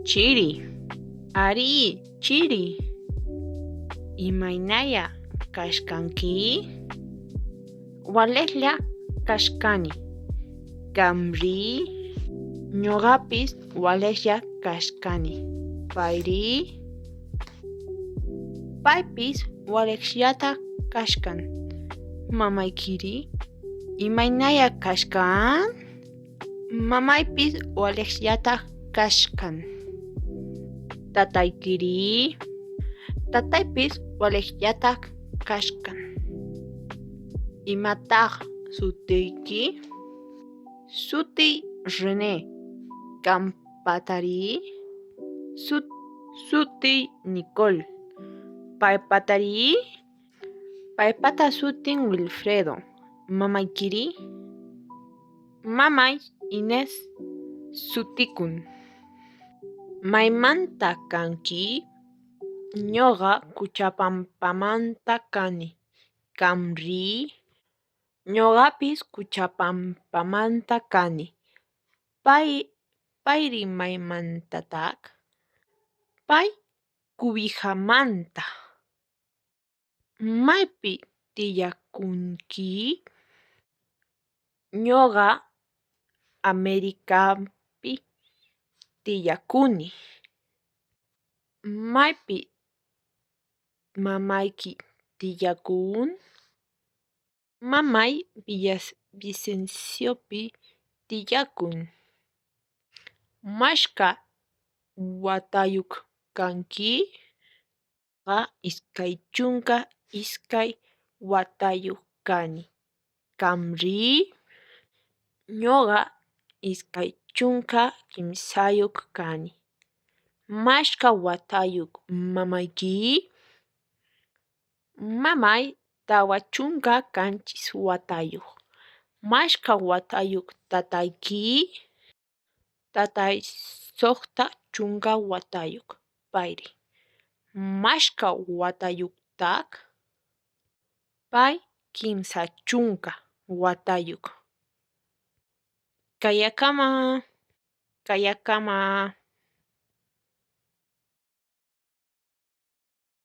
Chiri, ari, chiri. Imaynaya kashkanki? Waleqlla kashkani. Kamri, ñuqapis waleqlla kashkani. Payri, paypis waleqllata kashkan. Mamaykiri, imaynaya kashkan? Mamaypis waleqllata kashkan. Tataykiri, tataypis waleqllata kashkan. Imataq sutiyki? Sutiy René. Kanpatari? Sutiy Nicole. Paypatari? Paypata sutin Wilfredo. Mamaykiri? Mamay Inés sutikun. Maymanta kanki? Ñuqa Quchapampamanta kani. Kamri? Ñuqapis Quchapampamanta kani. Payri maymantataq? Pay Cubijamanta. Maypi tiyakunki? Ñuqa Americapi tiyakuni. Maypi mamayki tiyakun? Mamay Villavicenciopi tiyakun. Mashka watayuq kanki? Iskay chunka iskay watayuq kani. Kamri? Ñuqa iskay chunka kimsayuq kani. Mashka watayuq mamayki? Mamay tawa chunka kanchis watayuq. Mashka watayuq tatayki? Tatay suqta chunka watayuq payri. Mashka watayuqtaq? Pay kimsa chunka watayuq. Kayakama.